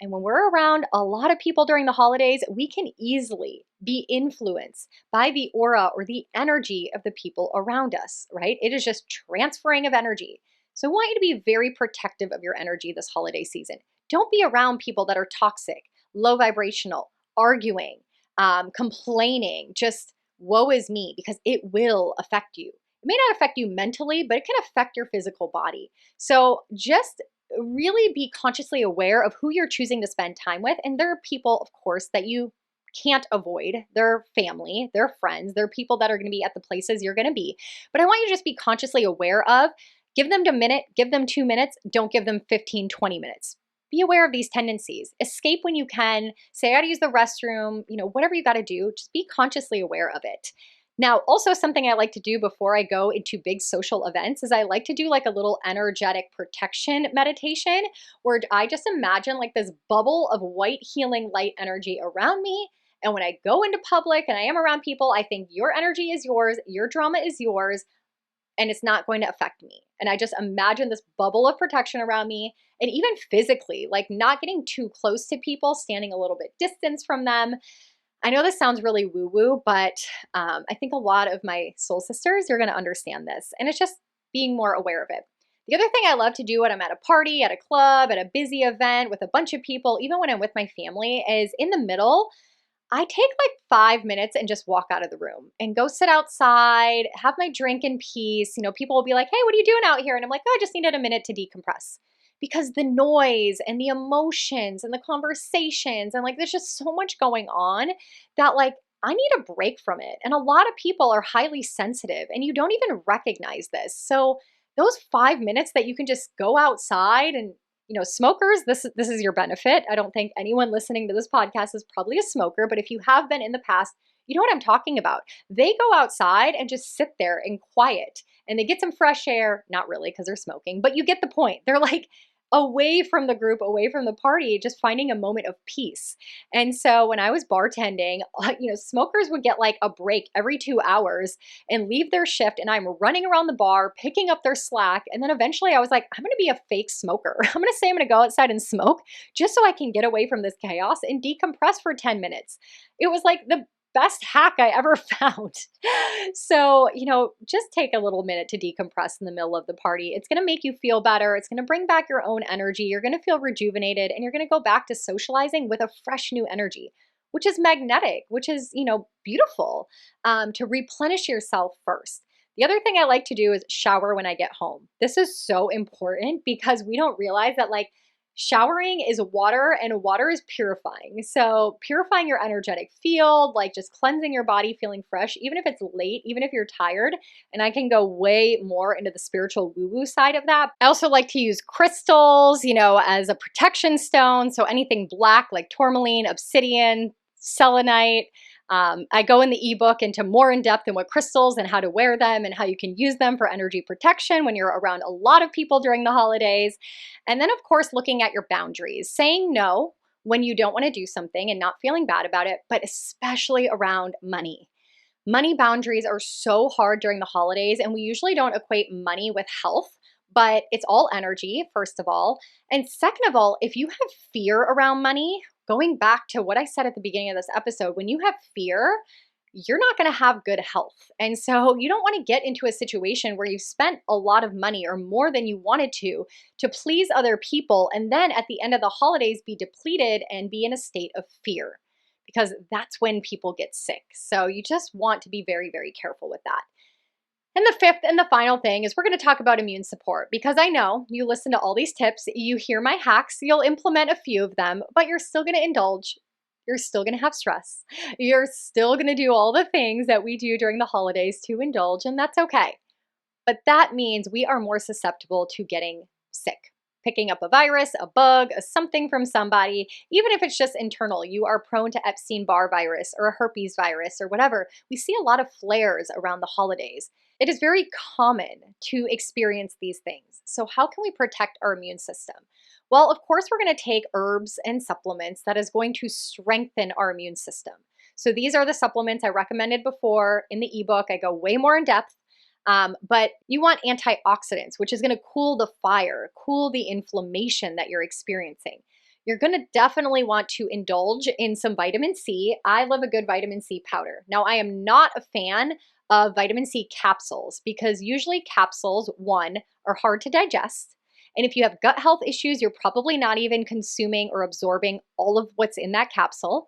[SPEAKER 2] And when we're around a lot of people during the holidays, we can easily be influenced by the aura or the energy of the people around us, right? It is just transferring of energy. So I want you to be very protective of your energy this holiday season. Don't be around people that are toxic, low vibrational, arguing, complaining, just woe is me, because it will affect you. It may not affect you mentally, but it can affect your physical body. So just really be consciously aware of who you're choosing to spend time with. And there are people, of course, that you can't avoid. They're family, they're friends, they're people that are going to be at the places you're going to be. But I want you to just be consciously aware of, give them a minute, give them 2 minutes, don't give them 15, 20 minutes. Be aware of these tendencies. Escape when you can. Say, I got to use the restroom, whatever you got to do, just be consciously aware of it. Now, also something I like to do before I go into big social events is I like to do a little energetic protection meditation where I just imagine this bubble of white healing light energy around me. And when I go into public and I am around people, I think your energy is yours, your drama is yours, and it's not going to affect me. And I just imagine this bubble of protection around me, and even physically, not getting too close to people, standing a little bit distance from them. I know this sounds really woo-woo, but I think a lot of my soul sisters are going to understand this. And it's just being more aware of it. The other thing I love to do when I'm at a party, at a club, at a busy event with a bunch of people, even when I'm with my family, is in the middle, I take 5 minutes and just walk out of the room and go sit outside, have my drink in peace. People will be like, hey, what are you doing out here? And I'm like, oh, I just needed a minute to decompress. Because the noise and the emotions and the conversations and there's just so much going on that I need a break from it. And a lot of people are highly sensitive and you don't even recognize this. So those 5 minutes that you can just go outside and smokers, this is your benefit. I don't think anyone listening to this podcast is probably a smoker, but if you have been in the past, you know what I'm talking about. They go outside and just sit there in quiet and they get some fresh air. Not really because they're smoking, but you get the point. They're like away from the group, away from the party, just finding a moment of peace. And so when I was bartending, smokers would get like a break every 2 hours and leave their shift. And I'm running around the bar, picking up their slack. And then eventually I was like, I'm going to be a fake smoker. I'm going to say I'm going to go outside and smoke just so I can get away from this chaos and decompress for 10 minutes. It was like the best hack I ever found. So, just take a little minute to decompress in the middle of the party. It's going to make you feel better. It's going to bring back your own energy. You're going to feel rejuvenated and you're going to go back to socializing with a fresh new energy, which is magnetic, which is, beautiful, to replenish yourself first. The other thing I like to do is shower when I get home. This is so important because we don't realize that showering is water and water is purifying. So purifying your energetic field, like just cleansing your body, feeling fresh, even if it's late, even if you're tired. And I can go way more into the spiritual woo-woo side of that. I also like to use crystals, as a protection stone. So anything black like tourmaline, obsidian, selenite. I go in the ebook into more in depth in what crystals and how to wear them and how you can use them for energy protection when you're around a lot of people during the holidays. And then, of course, looking at your boundaries, saying no when you don't want to do something and not feeling bad about it, but especially around money. Money boundaries are so hard during the holidays, and we usually don't equate money with health. But it's all energy, first of all. And second of all, if you have fear around money, going back to what I said at the beginning of this episode, when you have fear, you're not going to have good health. And so you don't want to get into a situation where you spent a lot of money or more than you wanted to please other people. And then at the end of the holidays, be depleted and be in a state of fear, because that's when people get sick. So you just want to be very, very careful with that. And the fifth and the final thing is we're going to talk about immune support, because I know you listen to all these tips, you hear my hacks, you'll implement a few of them, but you're still going to indulge. You're still going to have stress. You're still going to do all the things that we do during the holidays to indulge, and that's okay. But that means we are more susceptible to getting sick, picking up a virus, a bug, a something from somebody, even if it's just internal. You are prone to Epstein-Barr virus or a herpes virus or whatever. We see a lot of flares around the holidays. It is very common to experience these things. So how can we protect our immune system? Well, of course, we're going to take herbs and supplements that is going to strengthen our immune system. So these are the supplements I recommended before in the ebook. I go way more in depth. But you want antioxidants, which is going to cool the fire, cool the inflammation that you're experiencing. You're going to definitely want to indulge in some vitamin C. I love a good vitamin C powder. Now, I am not a fan of vitamin C capsules because usually capsules, one, are hard to digest. And if you have gut health issues, you're probably not even consuming or absorbing all of what's in that capsule.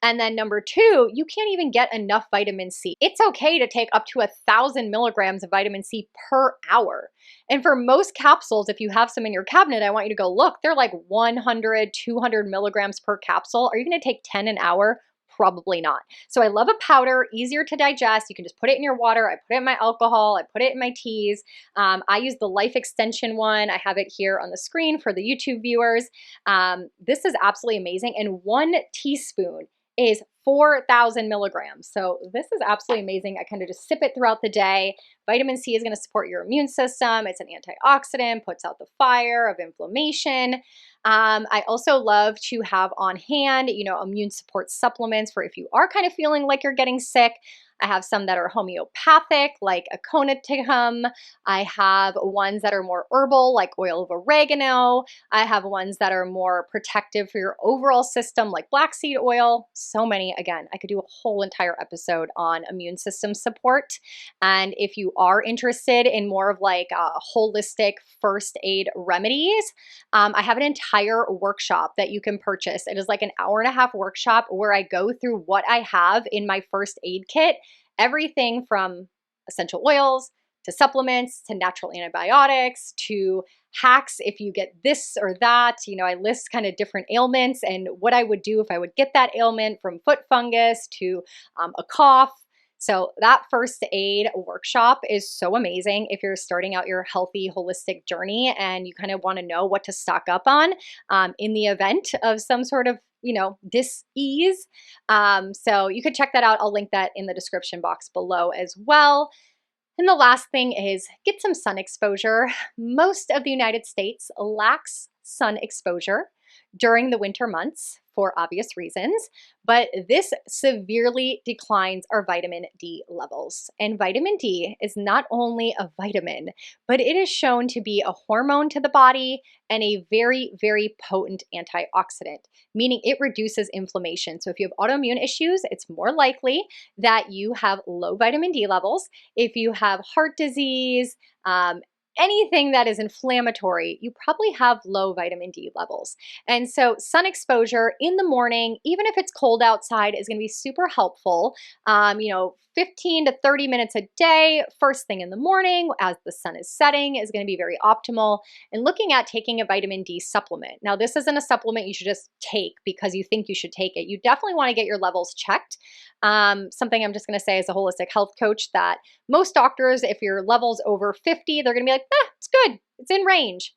[SPEAKER 2] And then number two, you can't even get enough vitamin C. It's okay to take up to 1,000 milligrams of vitamin C per hour. And for most capsules, if you have some in your cabinet, I want you to go look. They're like 100, 200 milligrams per capsule. Are you going to take 10 an hour? Probably not. So I love a powder, easier to digest. You can just put it in your water. I put it in my alcohol. I put it in my teas. I use the Life Extension one. I have it here on the screen for the YouTube viewers. This is absolutely amazing. And 1 teaspoon is 4,000 milligrams. So this is absolutely amazing. I kind of just sip it throughout the day. Vitamin C is going to support your immune system. It's an antioxidant, puts out the fire of inflammation. I also love to have on hand, immune support supplements for if you are kind of feeling like you're getting sick. I have some that are homeopathic, like aconitum. I have ones that are more herbal, like oil of oregano. I have ones that are more protective for your overall system, like black seed oil. So many. Again, I could do a whole entire episode on immune system support. And if you are interested in more of like holistic first aid remedies, I have an entire workshop that you can purchase. It is like an 1.5-hour workshop where I go through what I have in my first aid kit. Everything from essential oils to supplements to natural antibiotics to hacks if you get this or that. I list kind of different ailments and what I would do if I would get that ailment, from foot fungus to a cough. So that first aid workshop is so amazing if you're starting out your healthy, holistic journey and you kind of want to know what to stock up on in the event of some sort of dis-ease. So you could check that out. I'll link that in the description box below as well. And the last thing is get some sun exposure. Most of the United States lacks sun exposure during the winter months for obvious reasons, but this severely declines our vitamin D levels. And vitamin D is not only a vitamin, but it is shown to be a hormone to the body and a very, very potent antioxidant, meaning it reduces inflammation. So if you have autoimmune issues, it's more likely that you have low vitamin D levels. If you have heart disease, anything that is inflammatory, you probably have low vitamin D levels. And so sun exposure in the morning, even if it's cold outside, is going to be super helpful. 15 to 30 minutes a day, first thing in the morning as the sun is setting, is going to be very optimal. And looking at taking a vitamin D supplement. Now, this isn't a supplement you should just take because you think you should take it. You definitely want to get your levels checked. Something I'm just going to say as a holistic health coach, that most doctors, if your level's over 50, they're going to be like, it's good, it's in range.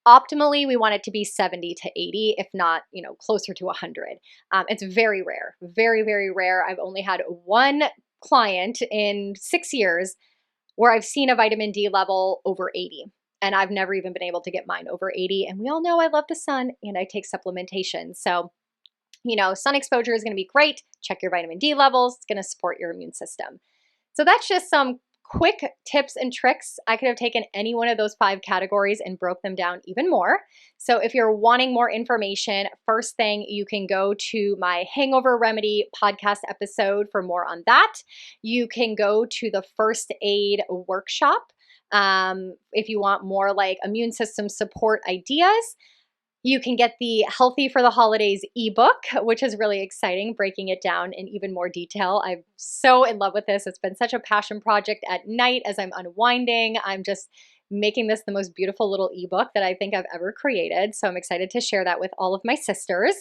[SPEAKER 2] Optimally, we want it to be 70 to 80, if not, closer to 100. It's very rare, very, very rare. I've only had one client in 6 years where I've seen a vitamin D level over 80. And I've never even been able to get mine over 80. And we all know I love the sun and I take supplementation. So, sun exposure is going to be great. Check your vitamin D levels. It's going to support your immune system. So that's just some quick tips and tricks. I could have taken any one of those 5 categories and broke them down even more. So if you're wanting more information, first thing, you can go to my Hangover Remedy podcast episode for more on that. You can go to the first aid workshop if you want more like immune system support ideas. You can get the Healthy for the Holidays ebook, which is really exciting, breaking it down in even more detail. I'm so in love with this. It's been such a passion project at night as I'm unwinding. I'm just making this the most beautiful little ebook that I think I've ever created. So I'm excited to share that with all of my sisters.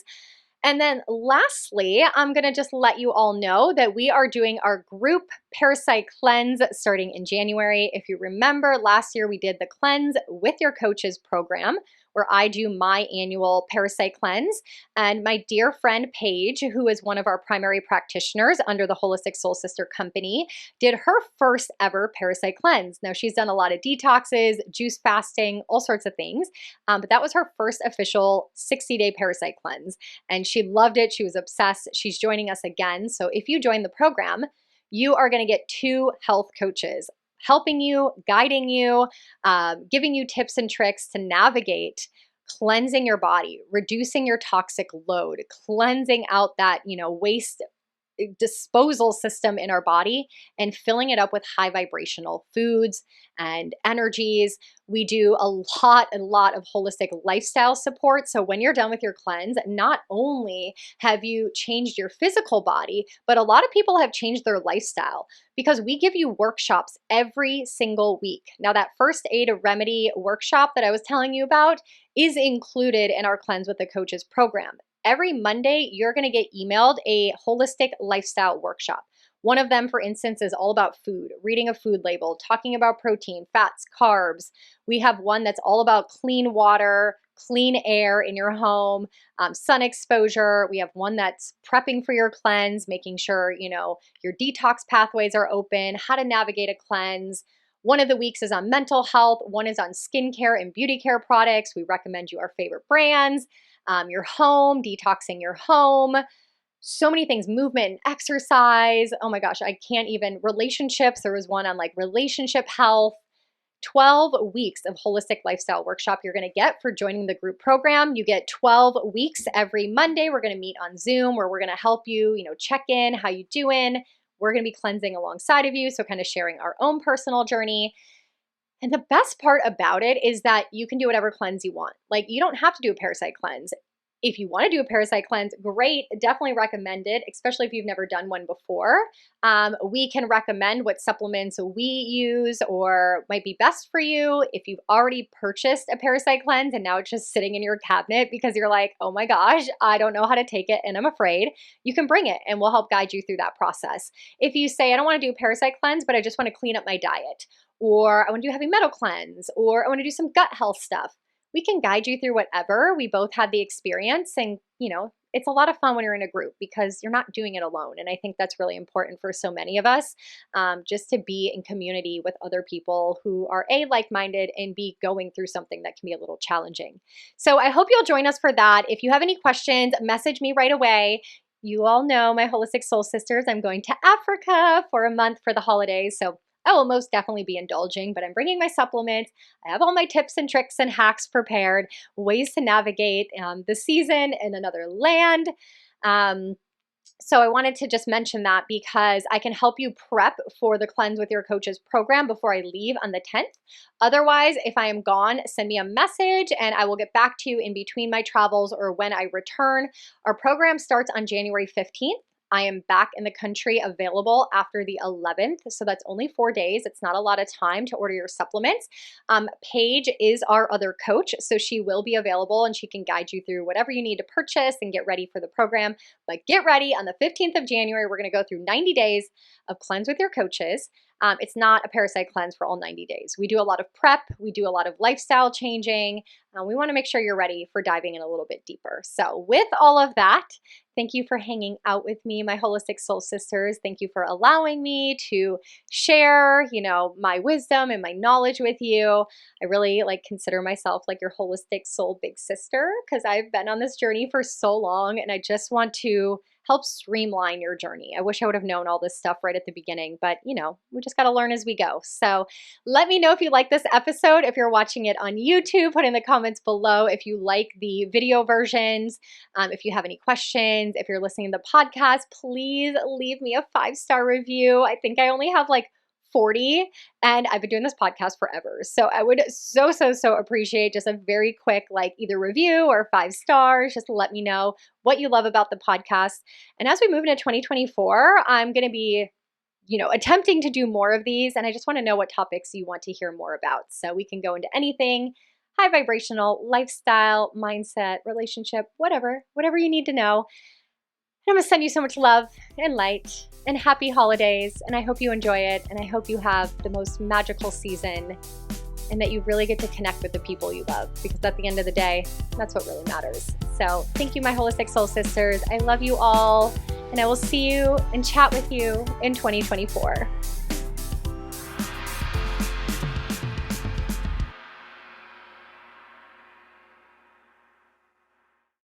[SPEAKER 2] And then lastly, I'm going to just let you all know that we are doing our group parasite cleanse starting in January. If you remember, last year we did the Cleanse with Your Coaches program, where I do my annual parasite cleanse. And my dear friend Paige, who is one of our primary practitioners under the Holistic Soul Sister Company, did her first ever parasite cleanse. Now, she's done a lot of detoxes, juice fasting, all sorts of things, but that was her first official 60-day parasite cleanse. And she loved it. She was obsessed. She's joining us again. So if you join the program, you are going to get 2 health coaches helping you, guiding you, giving you tips and tricks to navigate cleansing your body, reducing your toxic load, cleansing out that, waste disposal system in our body and filling it up with high vibrational foods and energies. We do a lot of holistic lifestyle support. So when you're done with your cleanse, not only have you changed your physical body, but a lot of people have changed their lifestyle because we give you workshops every single week. Now, that first aid remedy workshop that I was telling you about is included in our Cleanse with the Coaches program. Every Monday, you're going to get emailed a holistic lifestyle workshop. One of them, for instance, is all about food, reading a food label, talking about protein, fats, carbs. We have one that's all about clean water, clean air in your home, sun exposure. We have one that's prepping for your cleanse, making sure, your detox pathways are open, how to navigate a cleanse. One of the weeks is on mental health. One is on skincare and beauty care products. We recommend you our favorite brands. Your home, detoxing your home, so many things, movement and exercise. Oh my gosh, I can't even. Relationships, there was one on like relationship health. 12 weeks of holistic lifestyle workshop you're going to get for joining the group program. You get 12 weeks every Monday. We're going to meet on Zoom where we're going to help you, check in, how you doing. We're going to be cleansing alongside of you, so kind of sharing our own personal journey. And the best part about it is that you can do whatever cleanse you want. Like, you don't have to do a parasite cleanse. If you want to do a parasite cleanse, great, definitely recommend it, especially if you've never done one before. We can recommend what supplements we use or might be best for you. If you've already purchased a parasite cleanse and now it's just sitting in your cabinet because you're like, oh my gosh, I don't know how to take it and I'm afraid, you can bring it and we'll help guide you through that process. If you say, I don't want to do a parasite cleanse, but I just want to clean up my diet, or I want to do heavy metal cleanse, or I want to do some gut health stuff, we can guide you through whatever. We both had the experience, and it's a lot of fun when you're in a group because you're not doing it alone. And I think that's really important for so many of us, just to be in community with other people who are A, like-minded, and B, going through something that can be a little challenging. So I hope you'll join us for that. If you have any questions, message me right away. You all know my Holistic Soul Sisters, I'm going to Africa for a month for the holidays. So I will most definitely be indulging, but I'm bringing my supplements. I have all my tips and tricks and hacks prepared, ways to navigate the season in another land. So I wanted to just mention that because I can help you prep for the Cleanse with Your Coaches program before I leave on the 10th. Otherwise, if I am gone, send me a message and I will get back to you in between my travels or when I return. Our program starts on January 15th. I am back in the country available after the 11th, so that's only 4 days. It's not a lot of time to order your supplements. Paige is our other coach, so she will be available and she can guide you through whatever you need to purchase and get ready for the program. But get ready, on the 15th of January, we're going to go through 90 days of Cleanse with Your Coaches. It's not a parasite cleanse for all 90 days. We do a lot of prep. We do a lot of lifestyle changing. We want to make sure you're ready for diving in a little bit deeper. So with all of that, thank you for hanging out with me, my Holistic Soul Sisters. Thank you for allowing me to share, my wisdom and my knowledge with you. I really consider myself like your holistic soul big sister because I've been on this journey for so long and I just want to help streamline your journey. I wish I would have known all this stuff right at the beginning, but we just got to learn as we go. So let me know if you like this episode. If you're watching it on YouTube, put in the comments below if you like the video versions. If you have any questions, if you're listening to the podcast, please leave me a 5-star review. I think I only have 40 and I've been doing this podcast forever. So I would so appreciate just a very quick either review or 5 stars. Just let me know what you love about the podcast. And as we move into 2024, I'm going to be attempting to do more of these. And I just want to know what topics you want to hear more about. So we can go into anything, high vibrational, lifestyle, mindset, relationship, whatever you need to know. I'm going to send you so much love and light and happy holidays. And I hope you enjoy it. And I hope you have the most magical season and that you really get to connect with the people you love, because at the end of the day, that's what really matters. So thank you, my Holistic Soul Sisters. I love you all. And I will see you and chat with you in 2024.